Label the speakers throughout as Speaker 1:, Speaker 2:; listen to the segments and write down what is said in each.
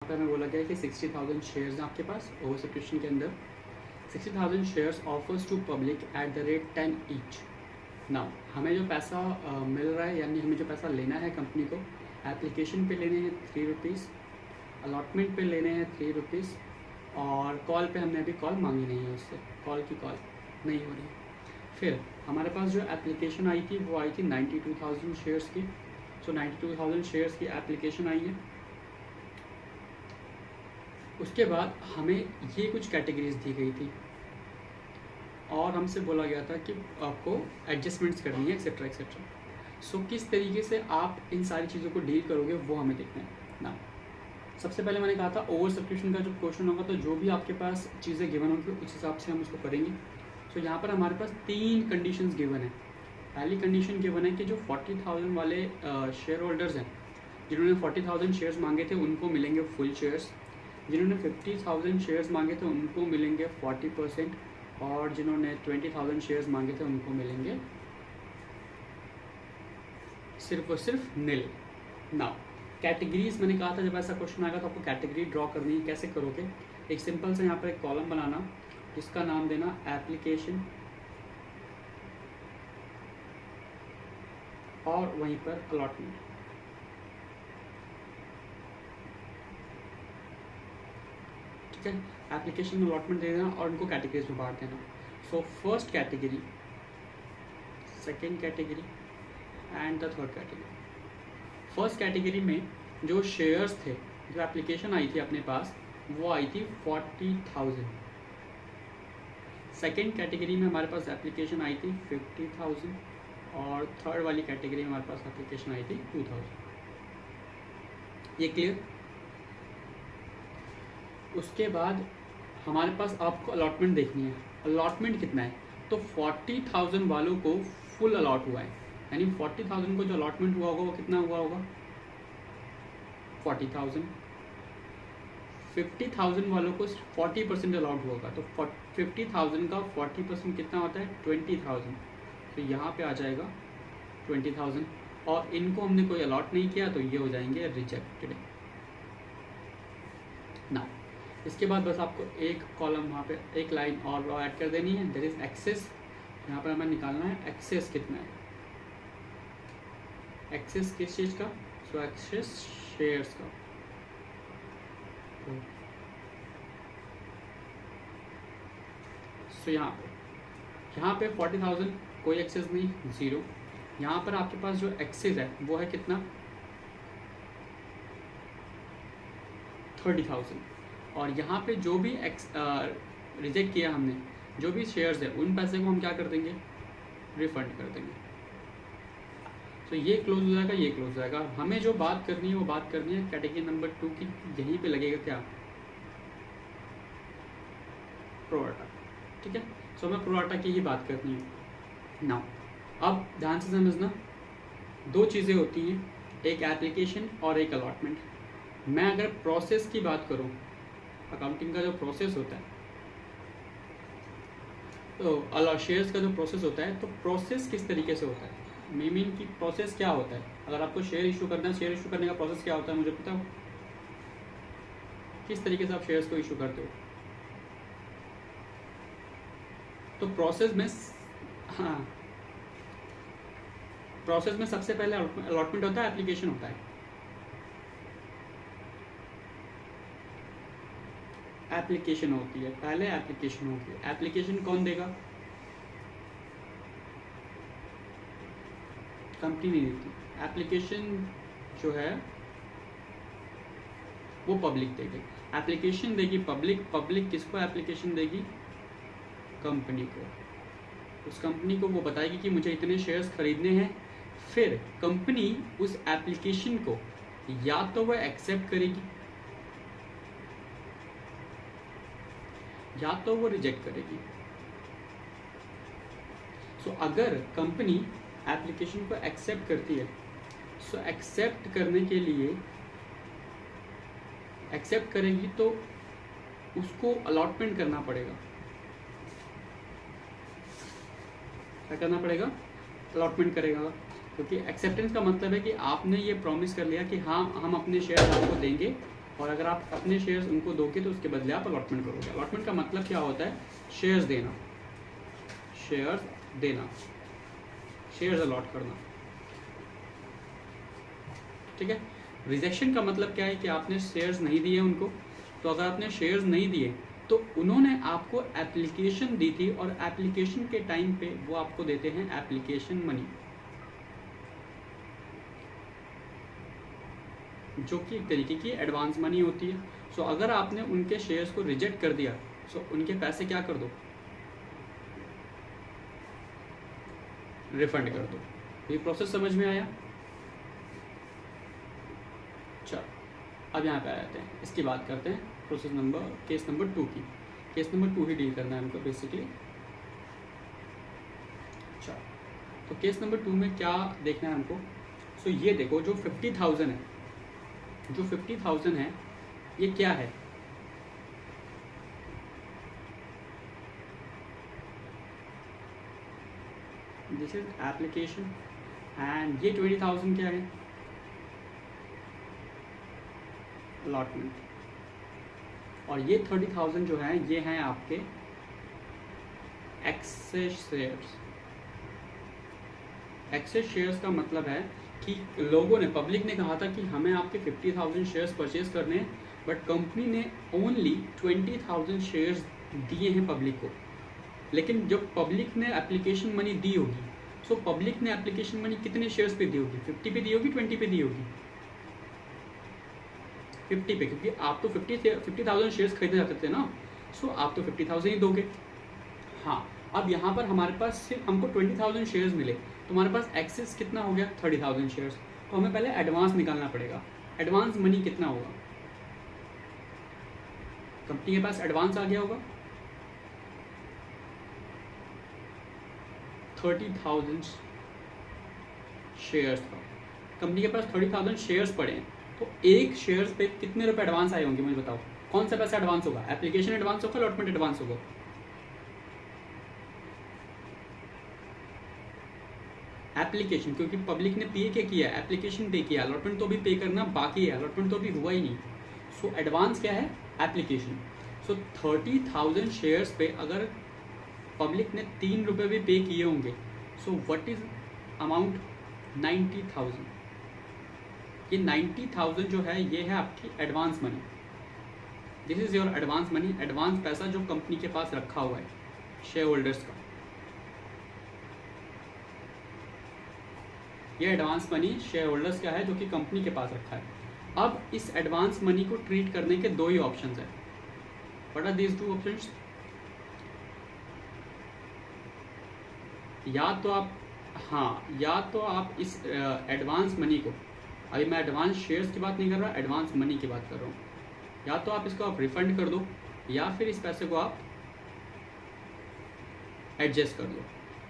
Speaker 1: पे हमें बोला गया है कि 60,000 शेयर्स हैं आपके पास ओवर सब्सक्रिप्शन के अंदर। 60,000 shares offers to public at the rate 10 each. Now हमें जो पैसा मिल रहा है, यानी हमें जो पैसा लेना है कंपनी को, एप्लीकेशन पे लेने हैं 3 रुपीज़, अलॉटमेंट पे लेने हैं 3 रुपीज़, और कॉल पे हमने अभी कॉल मांगी नहीं है, उससे कॉल की कॉल नहीं हो रही है। फिर हमारे पास जो एप्लीकेशन आई थी वो आई थी 92,000 शेयर्स की। सो 92,000 शेयर्स की एप्लीकेशन आई है। उसके बाद हमें ये कुछ कैटेगरीज दी गई थी और हमसे बोला गया था कि आपको एडजस्टमेंट्स करनी है एक्सेट्रा एक्सेट्रा। सो किस तरीके से आप इन सारी चीज़ों को डील करोगे वो हमें देखना है ना। सबसे पहले मैंने कहा था ओवर सब्सक्रिप्शन का जो क्वेश्चन होगा तो जो भी आपके पास चीज़ें गिवन होंगी उस हिसाब से हम उसको करेंगे। सो यहाँ पर हमारे पास 3 कंडीशंस गिवन है। पहली कंडीशन गिवन है कि जो 40,000 वाले शेयर होल्डर्स हैं, जिन्होंने 40,000 शेयर्स मांगे थे उनको मिलेंगे फुल शेयर्स, जिन्होंने 50,000 शेयर्स मांगे थे उनको मिलेंगे 40%, और जिन्होंने 20,000 शेयर्स मांगे थे उनको मिलेंगे सिर्फ और सिर्फ नील। नाउ कैटेगरीज मैंने कहा था जब ऐसा क्वेश्चन आएगा तो आपको कैटेगरी ड्रॉ करनी है। कैसे करोगे? एक सिंपल से यहाँ पर एक कॉलम बनाना जिसका नाम देना एप्लीकेशन, और वहीं पर अलॉटमेंट। ठीक है, एप्लीकेशन में अलॉटमेंट दे देना और उनको कैटेगरीज में बांट देना। So first category, second category and the third category. First category में जो शेयर्स थे, जो एप्लीकेशन आई थी अपने पास, वो आई थी 40,000। सेकेंड कैटेगरी में हमारे पास एप्लीकेशन आई थी 50,000, और थर्ड वाली कैटेगरी में हमारे पास एप्लीकेशन आई थी 2,000। ये क्लियर? उसके बाद हमारे पास आपको अलॉटमेंट देखनी है। अलॉटमेंट कितना है? तो 40,000 वालों को फुल अलॉट हुआ है, यानी 40,000 को जो अलॉटमेंट हुआ होगा वो कितना हुआ होगा? 40,000। 50,000 वालों को 40% अलॉट हुआ होगा, तो 50,000 का 40% कितना होता है? 20,000। तो यहाँ पे आ जाएगा 20,000, और इनको हमने कोई अलॉट नहीं किया तो ये हो जाएंगे रिजेक्टेड। ना इसके बाद बस आपको एक कॉलम वहाँ पे एक लाइन और ऐड कर देनी है, दैट इज एक्सेस। यहाँ पर हमें निकालना है एक्सेस कितना है। एक्सेस किस चीज़ का? सो एक्सेस शेयर्स का। सो यहाँ पे 40,000 कोई एक्सेस नहीं, 0। यहाँ पर आपके पास जो एक्सेस है वो है कितना? 30,000। और यहाँ पे जो भी रिजेक्ट किया हमने, जो भी शेयर्स है उन पैसे को हम क्या कर देंगे? रिफंड कर देंगे। तो ये क्लोज हो जाएगा, ये क्लोज हो जाएगा। हमें जो बात करनी है वो बात करनी है कैटेगरी नंबर 2 की। यहीं पे लगेगा क्या? प्रोराटा। ठीक है, सो हमें प्रोराटा की ही बात करनी है। नाउ अब ध्यान से समझना, 2 चीज़ें होती हैं, एक एप्लीकेशन और एक अलॉटमेंट। मैं अगर प्रोसेस की बात करूं, अकाउंटिंग का जो प्रोसेस होता है, तो शेयर्स का जो प्रोसेस होता है, तो प्रोसेस किस तरीके से होता है? मीन की प्रोसेस क्या होता है? अगर आपको शेयर इशू करना है, शेयर इशू करने का प्रोसेस क्या होता है मुझे पता हो? किस तरीके से आप शेयर्स को इशू करते हो? तो प्रोसेस में, हाँ, प्रोसेस में सबसे पहले अलॉटमेंट होता है, एप्लीकेशन होता है। एप्लीकेशन होती है, पहले एप्लीकेशन होती है। एप्लीकेशन कौन देगा? कंपनी नहीं देती। एप्लीकेशन जो है वो पब्लिक देगी। एप्लीकेशन देगी पब्लिक। पब्लिक किसको एप्लीकेशन देगी? कंपनी को। उस कंपनी को वो बताएगी कि मुझे इतने शेयर्स खरीदने हैं। फिर कंपनी उस एप्लीकेशन को या तो वह एक्सेप्ट करेगी या तो वो रिजेक्ट करेगी। सो अगर कंपनी एप्लीकेशन को एक्सेप्ट करती है, सो एक्सेप्ट करने के लिए एक्सेप्ट करेगी तो उसको अलॉटमेंट करना पड़ेगा। क्या करना पड़ेगा? अलॉटमेंट करेगा, क्योंकि एक्सेप्टेंस का मतलब है कि आपने ये प्रॉमिस कर लिया कि हाँ हम अपने शेयर आपको देंगे और अगर आप अपने शेयर्स उनको दोगे तो उसके बदले आप अलॉटमेंट करोगे। अलॉटमेंट का मतलब क्या होता है? शेयर्स देना, शेयर्स देना, शेयर्स अलॉट करना, ठीक है। रिजेक्शन का मतलब क्या है कि आपने शेयर्स नहीं दिए उनको। तो अगर आपने शेयर्स नहीं दिए तो उन्होंने आपको एप्लीकेशन दी थी और एप्लीकेशन के टाइम पे वो आपको देते हैं एप्लीकेशन मनी, जो कि एक तरीके की एडवांस मनी होती है। सो अगर आपने उनके शेयर्स को रिजेक्ट कर दिया सो उनके पैसे क्या कर दो? रिफंड कर दो। ये प्रोसेस समझ में आया? चलो अब यहाँ पे आ जाते हैं, इसकी बात करते हैं प्रोसेस नंबर, केस नंबर 2 की। केस नंबर 2 ही डील करना है हमको बेसिकली। चलो तो केस नंबर 2 में क्या देखना है हमको? सो ये देखो, जो 50,000 है, जो 50,000 है ये क्या है? दिस इज एप्लीकेशन एंड ये 20,000 क्या है? अलॉटमेंट। और ये 30,000 जो है ये हैं आपके एक्सेस शेयर्स। एक्सेस शेयर्स का मतलब है कि लोगों ने, पब्लिक ने कहा था कि हमें आपके 50,000 शेयर्स परचेज करने हैं, बट कंपनी ने ओनली 20,000 शेयर्स दिए हैं पब्लिक को। लेकिन जब पब्लिक ने एप्लीकेशन मनी दी होगी, सो पब्लिक ने एप्लीकेशन मनी कितने शेयर्स पे दी होगी? 50 पे दी होगी, 20 पे दी होगी? 50 पे, क्योंकि आप तो 50,000 शेयर्स खरीदे जाते थे ना, सो आप तो 50,000 ही दोगे। हाँ, अब यहाँ पर हमारे पास सिर्फ हमको 20,000 शेयर्स मिले, तो हमारे पास एक्सेस कितना हो गया? 30,000 शेयर्स। तो हमें पहले एडवांस निकालना पड़ेगा। एडवांस मनी कितना होगा? कंपनी के पास एडवांस आ गया होगा 30,000 शेयर्स का। कंपनी के पास 30,000 शेयर्स पड़े हैं, तो एक शेयर्स पे कितने रुपए एडवांस आए होंगे? मुझे बताओ, कौन सा पैसा एडवांस होगा? एप्लीकेशन एडवांस होगा, अलॉटमेंट एडवांस होगा? एप्लीकेशन, क्योंकि पब्लिक ने पे क्या किया? एप्लीकेशन पे किया। अलॉटमेंट तो भी पे करना बाकी है, अलॉटमेंट तो अभी हुआ ही नहीं। सो एडवांस क्या है? एप्लीकेशन। सो 30,000 शेयर्स पे अगर पब्लिक ने 3 रुपये भी पे किए होंगे, सो व्हाट इज अमाउंट? 90,000। ये 90,000 जो है ये है आपकी advance money. This is your advance money, advance पैसा जो कंपनी के पास रखा हुआ है शेयर होल्डर्स का। ये एडवांस मनी शेयर होल्डर्स का है जो कि कंपनी के पास रखा है। अब इस एडवांस मनी को ट्रीट करने के दो ही ऑप्शंस हैं। What are these 2 options? या तो आप, हाँ, या तो आप इस एडवांस मनी को, अभी मैं एडवांस शेयर्स की बात नहीं कर रहा, एडवांस मनी की बात कर रहा हूँ, या तो आप इसको आप रिफंड कर दो या फिर इस पैसे को आप एडजस्ट कर दो।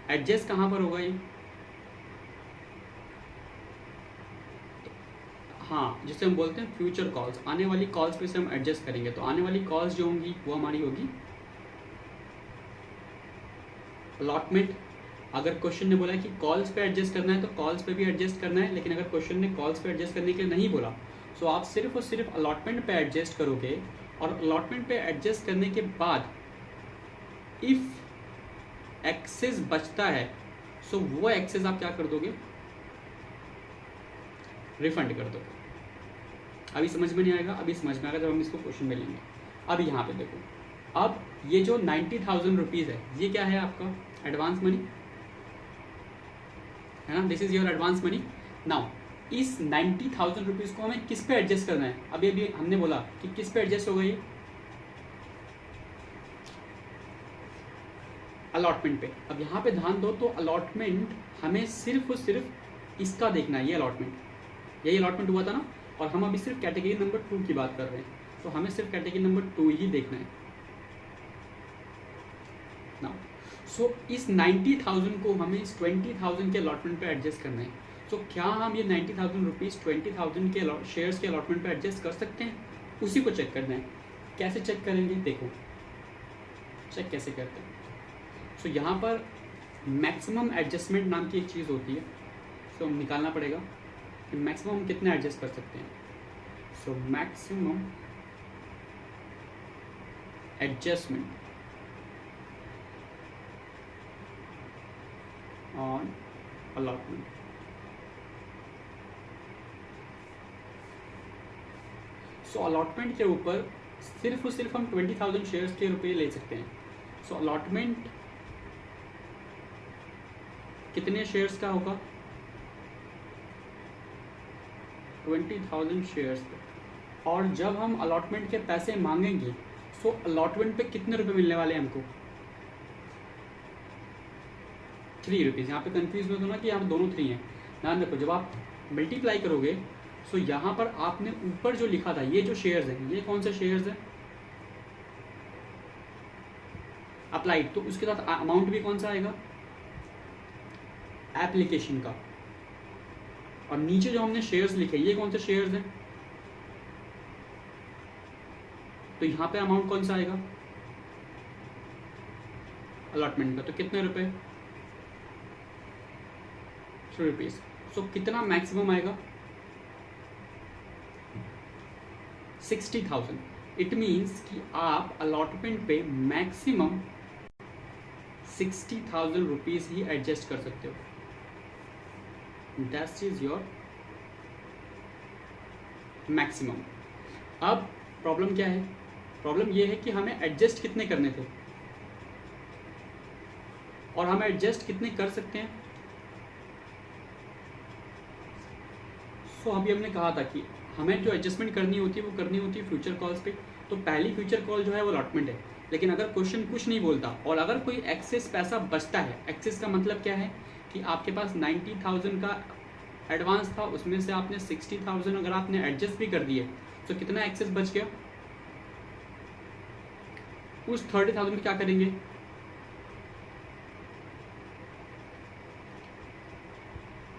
Speaker 1: एडजस्ट कहाँ पर होगा ये? हाँ, जिसे हम बोलते हैं फ्यूचर कॉल्स, आने वाली कॉल्स पे से हम एडजस्ट करेंगे। तो आने वाली कॉल्स जो होंगी वो हमारी होगी अलॉटमेंट। अगर क्वेश्चन ने बोला कि कॉल्स पे एडजस्ट करना है तो कॉल्स पे भी एडजस्ट करना है, लेकिन अगर क्वेश्चन ने कॉल्स पे एडजस्ट करने के लिए नहीं बोला, सो आप सिर्फ और सिर्फ अलॉटमेंट पे एडजस्ट करोगे। और अलॉटमेंट पे एडजस्ट करने के बाद इफ एक्सेस बचता है, सो वो एक्सेस आप क्या कर दोगे? रिफंड कर दोगे। अभी समझ में नहीं आएगा, अभी समझ में आएगा जब हम इसको क्वेश्चन में लेंगे। अब यहाँ पे देखो, अब ये जो 90,000 रुपीज़ है ये क्या है? आपका एडवांस मनी है ना, this is your advance money. Now इस 90,000 रुपीज़ को हमें किस पे एडजस्ट करना है? अभी अभी हमने बोला कि किस पे एडजस्ट होगा ये? अलॉटमेंट पे। अब यहाँ पे ध्यान दो, तो अलॉटमेंट हमें सिर्फ और सिर्फ इसका देखना है, ये अलॉटमेंट, यही अलॉटमेंट हुआ था ना, और हम अभी सिर्फ कैटेगरी नंबर 2 की बात कर रहे हैं, तो हमें सिर्फ कैटेगरी नंबर 2 ही देखना है ना। सो इस 90,000 को हमें इस 20,000 के अलॉटमेंट पे एडजस्ट करना है। सो क्या हम ये 90,000 रुपीज़ 20,000 के शेयर्स के अलॉटमेंट पे एडजस्ट कर सकते हैं? उसी को चेक करना है। कैसे चेक करेंगे? देखो चेक कैसे करते हैं। सो यहाँ पर मैक्सिमम एडजस्टमेंट नाम की एक चीज़ होती है, सो हम निकालना पड़ेगा कि मैक्सिमम हम कितना एडजस्ट कर सकते हैं। So maximum adjustment on allotment. So allotment के ऊपर सिर्फ और सिर्फ हम 20,000 शेयर्स के रुपए ले सकते हैं. सो अलॉटमेंट कितने शेयर्स का होगा? 20,000 शेयर्स पे. और जब हम अलॉटमेंट के पैसे मांगेंगे सो अलॉटमेंट पे कितने रुपए मिलने वाले हैं हमको? 3 रुपीज़. यहाँ पे कंफ्यूज मत होना कि यहाँ पे दोनों 3 हैं. ध्यान रखो, जब आप मल्टीप्लाई करोगे सो यहाँ पर आपने ऊपर जो लिखा था, ये जो शेयर्स हैं, ये कौन से शेयर्स हैं? अप्लाइड. तो उसके साथ अमाउंट भी कौन सा आएगा? एप्लीकेशन का. और नीचे जो हमने शेयर्स लिखे, ये कौन से शेयर्स हैं? तो यहाँ पे अमाउंट कौन सा आएगा? अलॉटमेंट का. तो कितने रुपए? 3 रुपीज़. सो कितना मैक्सिमम आएगा? 60,000. इट मीन्स कि आप अलॉटमेंट पे मैक्सिमम 60,000 रुपीज़ ही एडजस्ट कर सकते हो. That is your maximum. अब प्रॉब्लम क्या है? प्रॉब्लम ये है कि हमें एडजस्ट कितने करने थे और हम एडजस्ट कितने कर सकते हैं. सो अभी हमने कहा था कि हमें जो एडजस्टमेंट करनी होती है वो करनी होती है फ्यूचर कॉल्स पे. तो पहली फ्यूचर कॉल जो है वो अलॉटमेंट है. लेकिन अगर क्वेश्चन कुछ नहीं बोलता और अगर कोई एक्सेस पैसा बचता है, एक्सेस का मतलब क्या है कि आपके पास 90,000 का एडवांस था, उसमें से आपने 60,000 अगर आपने एडजस्ट भी कर दिए तो कितना एक्सेस बच गया? उस 30,000 में क्या करेंगे?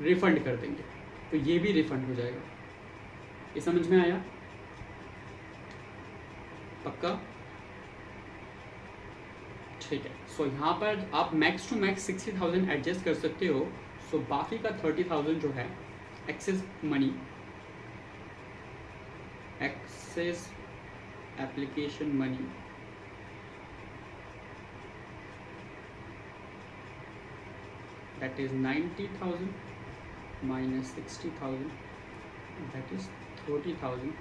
Speaker 1: रिफंड कर देंगे. तो ये भी रिफंड हो जाएगा. ये समझ में आया? पक्का? ठीक है. सो यहाँ पर आप मैक्स टू मैक्स 60,000 एडजस्ट कर सकते हो. सो बाकी का 30,000 जो है excess money, excess application money, that is 90,000 minus 60,000, that is 30,000.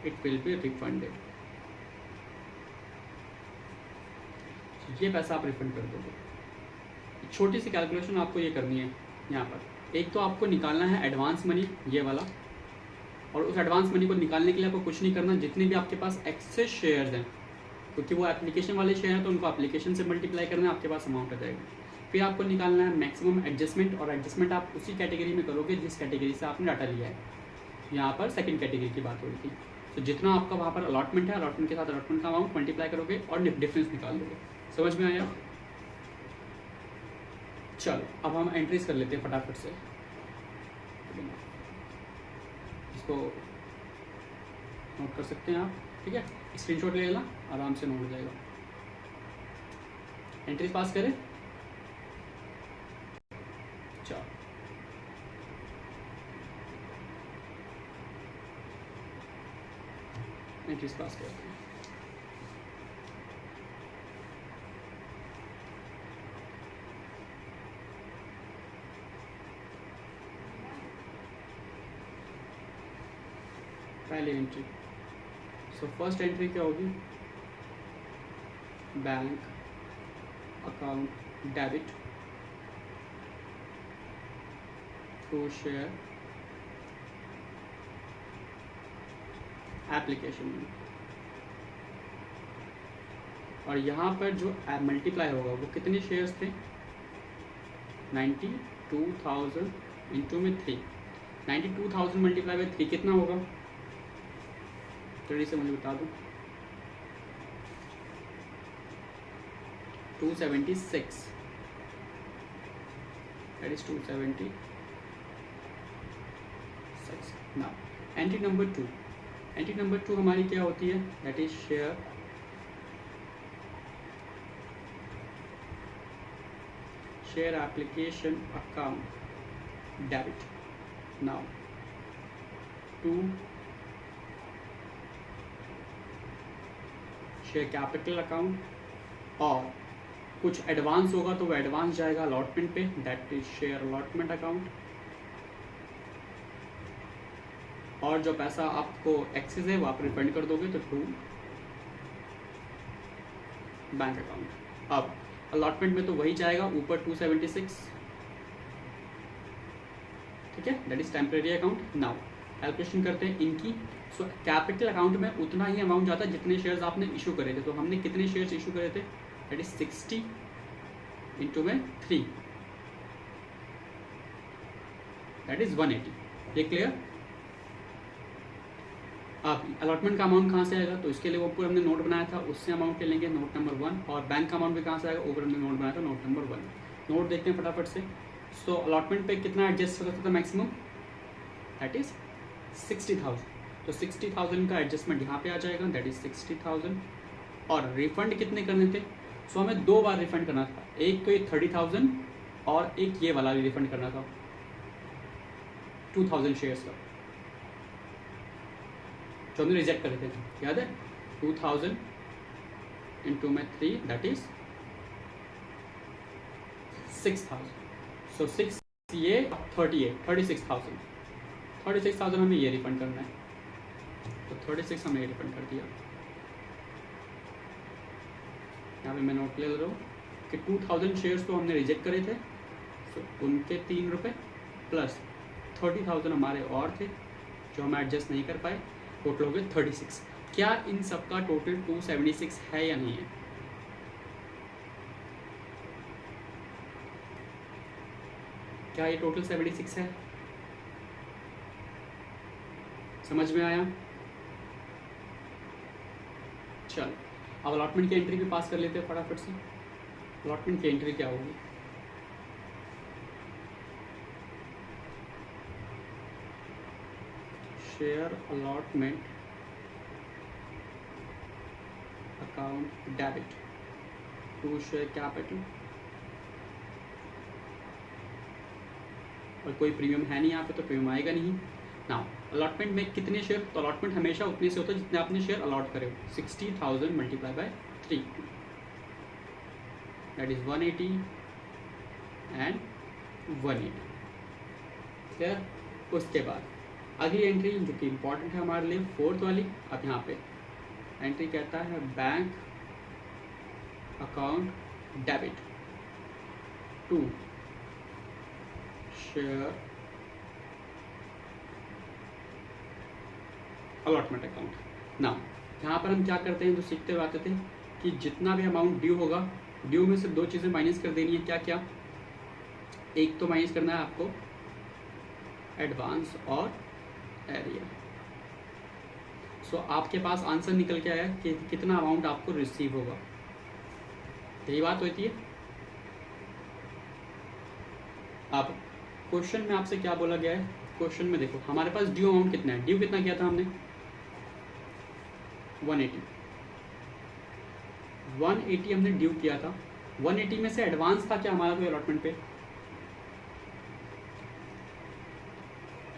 Speaker 1: It will be refunded. ये पैसा आप रिफंड कर दोगे. छोटी सी कैलकुलेशन आपको ये करनी है यहाँ पर. एक तो आपको निकालना है एडवांस मनी, ये वाला, और उस एडवांस मनी को निकालने के लिए आपको कुछ नहीं करना. जितने भी आपके पास एक्सेस शेयर्स हैं, क्योंकि वो एप्लीकेशन वाले शेयर हैं तो उनको एप्लीकेशन से मल्टीप्लाई करना है, आपके पास अमाउंट आ जाएगा. फिर आपको निकालना है मैक्सिमम एडजस्टमेंट, और एडजस्टमेंट आप उसी कैटेगरी में करोगे जिस कैटेगरी से आपने डाटा लिया है. यहाँ पर सेकंड कैटेगरी की बात हो रही थी. तो जितना आपका वहाँ पर अलॉटमेंट है, अलॉटमेंट के साथ अलॉटमेंट का अमाउंट मल्टीप्लाई करोगे और डिफरेंस निकाल दोगे. समझ में आया? चलो अब हम एंट्रीज कर लेते हैं फटाफट से. इसको नोट कर सकते हैं आप. ठीक है, स्क्रीनशॉट ले लेना, आराम से नोट हो जाएगा. एंट्रीज पास करें. एंट्रीज पास करते हैं. पहली एंट्री. सो फर्स्ट एंट्री क्या होगी? Bank account debit to share application में. और यहाँ पर जो मल्टीप्लाई होगा वो कितने शेयर्स थे? 92,000 इंटू में 3. 92,000 मल्टीप्लाई बाई 3 कितना होगा? जल्दी से मुझे बता दो. 276. That is 276. Now entry number 2. Entry number 2 हमारी क्या होती है? That is share application account debit. Now to share capital account, और कुछ एडवांस होगा तो वो एडवांस जाएगा अलॉटमेंट पे, that is share allotment account, और जो पैसा आपको एक्सेस है वो आप रिफंड कर दोगे तो टू बैंक अकाउंट। अब अलॉटमेंट में तो वही जाएगा ऊपर 276, ठीक है, that is temporary account. Now calculation करते हैं इनकी। सो कैपिटल अकाउंट में उतना ही अमाउंट जाता है जितने शेयर्स आपने इशू करे थे। तो हमने कितने शेयर्स इशू करे थे, दैट इज 60 इंटू में 3, दैट इज 180। ये क्लियर। अब अलॉटमेंट का अमाउंट कहाँ से आएगा, तो इसके लिए ऊपर हमने नोट बनाया था, उससे अमाउंट ले लेंगे, नोट नंबर 1। और बैंक का अमाउंट भी कहाँ से आएगा, ऊपर हमने नोट बनाया था, नोट नंबर 1। नोट देखते हैं फटाफट से। सो अलॉटमेंट पे कितना एडजस्ट हो सकता था मैक्सिमम, दैट इज 60,000। तो 60,000 का एडजस्टमेंट यहाँ पे आ जाएगा, दैट इज 60,000। और रिफंड कितने करने थे, सो हमें 2 बार रिफंड करना था, एक तो ये 30,000 और एक ये वाला भी रिफंड करना था 2,000 शेयर्स का, जो हमने रिजेक्ट करे थे, याद है। 2,000 इंटू में 3, दैट इज 6,000। सो 6 ये 36,000 हमें ये रिफंड करना है, तो 36 हमें ये रिफंड कर दिया। यहाँ पे मैं नोट ले रहा हूँ कि 2,000 शेयर्स तो हमने रिजेक्ट करे थे, तो उनके 3 रुपये प्लस 30,000 हमारे और थे जो हम एडजस्ट नहीं कर पाए, टोटल हो गए 36। क्या इन सब का टोटल 276 है या नहीं है, क्या ये टोटल 76 है, समझ में आया। चल अब अलॉटमेंट की एंट्री भी पास कर लेते हैं फटाफट से। अलॉटमेंट की एंट्री क्या होगी, share allotment account debit to share capital, और कोई प्रीमियम है नहीं यहाँ पे तो प्रीमियम आएगा नहीं। नाउ अलॉटमेंट में कितने शेयर, तो अलॉटमेंट हमेशा उतने से होता है जितने आपने शेयर अलॉट करे हो। 60,000 multiply by 3, that is 180 and 180, clear. उसके बाद अगली एंट्री जो कि इम्पॉर्टेंट है हमारे लिए, 4th वाली। अब यहाँ पे एंट्री कहता है bank account debit to share allotment account. Now यहाँ पर हम क्या करते हैं, जो सीखते हुए आते थे कि जितना भी अमाउंट ड्यू होगा, ड्यू में से 2 चीज़ें माइनस कर देनी है। क्या क्या, एक तो माइनस करना है आपको एडवांस और एरिया। सो आपके पास आंसर निकल के आया कि कितना अमाउंट आपको रिसीव होगा, यही बात होती है। अब क्वेश्चन में आपसे क्या बोला गया है, क्वेश्चन में देखो हमारे पास ड्यू अमाउंट कितना है, ड्यू कितना किया था हमने 180 हमने ड्यू किया था। 180 में से एडवांस था क्या हमारा कोई अलॉटमेंट पे,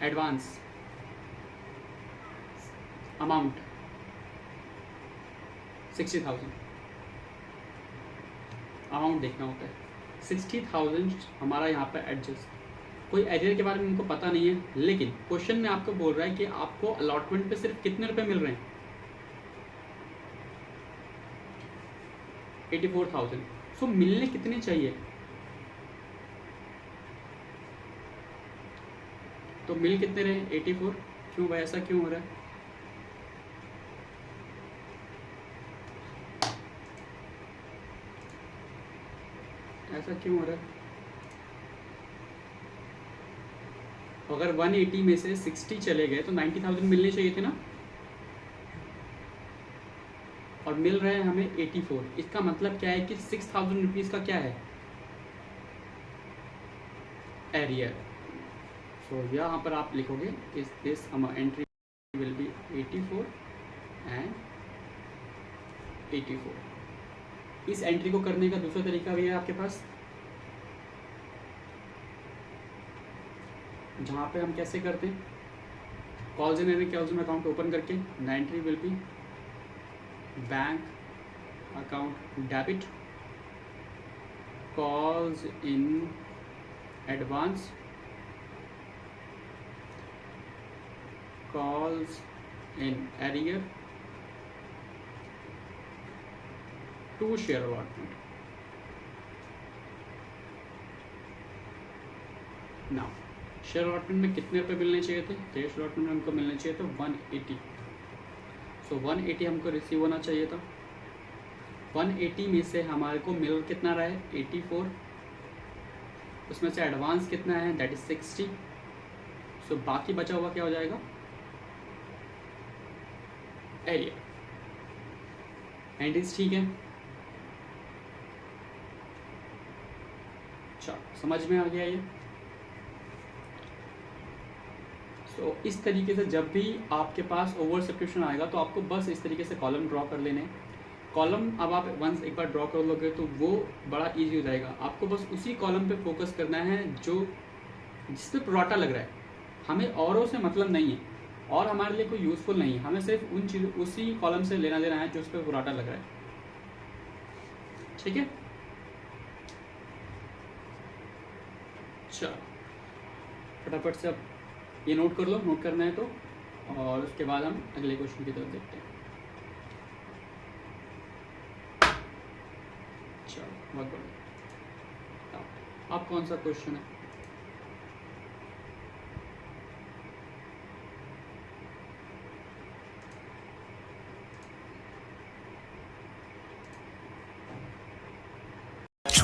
Speaker 1: एडवांस अमाउंट 60,000 अमाउंट देखना होता है। 60,000 हमारा यहाँ पे एडजस्ट, कोई एरियर के बारे में उनको पता नहीं है, लेकिन क्वेश्चन में आपको बोल रहा है कि आपको अलॉटमेंट पे सिर्फ कितने रुपए मिल रहे हैं, 84,000। सो मिलने कितने चाहिए, तो मिल कितने रहे 84। क्यों भाई ऐसा क्यों हो रहा है, ऐसा क्यों हो रहा है। अगर 180 में से 60 चले गए तो 90,000 मिलने चाहिए थे ना, और मिल रहे हैं हमें 84। इसका मतलब क्या है कि 6,000 रुपीज़ का क्या है, एरियर। सो यहाँ पर आप लिखोगे इस this entry will B 84 and 84। इस एंट्री को करने का दूसरा तरीका भी है आपके पास, जहाँ पे हम कैसे करते हैं, calls in and account open करके entry will be bank account debit, calls in advance, calls in arrear to share allotment. Now share allotment में कितने रुपए मिलने चाहिए थे? शेयर अलॉटमेंट में हमको मिलने चाहिए थे 180. सो 180 हमको रिसीव होना चाहिए था. 180 में से हमारे को मिल कितना रहा है? 84. उसमें से एडवांस कितना है? That is 60. सो बाकी बचा हुआ क्या हो जाएगा? एरियर. एंड इज ठीक है. अच्छा, समझ में आ गया ये? सो इस तरीके से जब भी आपके पास ओवर सब्सक्रिप्शन आएगा तो आपको बस इस तरीके से कॉलम ड्रॉ कर लेने. कॉलम अब आप वंस एक बार ड्रॉ कर लोगे तो वो बड़ा इजी हो जाएगा. आपको बस उसी कॉलम पे फोकस करना है जो जिस पे प्रोराटा लग रहा है. हमें औरों से मतलब नहीं है और हमारे लिए कोई यूज़फुल नहीं है. हमें सिर्फ उन चीज़ों उसी कॉलम से लेना देना है जो उस पर प्रोराटा लग रहा है. ठीक है. चलो फटाफट से अब ये नोट कर लो, नोट करना है तो, और उसके बाद हम अगले क्वेश्चन की तरफ देखते हैं. चलो बहुत बढ़िया. अब कौन सा क्वेश्चन है?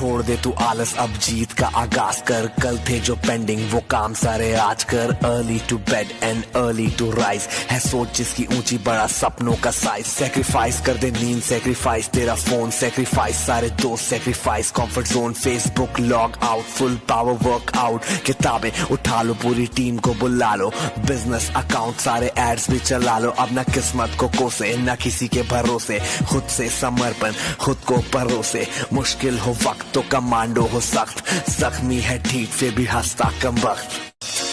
Speaker 2: छोड़ दे तू आलस, अब जीत का आगाज कर. कल थे जो पेंडिंग वो काम सारे आज कर. Early to bed and early to rise है सोच जिसकी ऊंची, बड़ा सपनों का साइज. सेक्रीफाइस कर दे नींद, सेक्रीफाइस तेरा फोन, सेक्रीफाइस सारे दोस्त, sacrifice comfort zone. Facebook log out, full power work out. किताबें उठा लो, पूरी टीम को बुला लो. बिजनेस अकाउंट सारे एड्स भी चला लो. अब ना किस्मत को कोसे ना किसी के भरोसे. खुद से समर्पण, खुद को परोसे. मुश्किल हो वक्त तो कमांडो हो सख्त. जख्मी है ठीक फिर भी हंसता कम वक्त.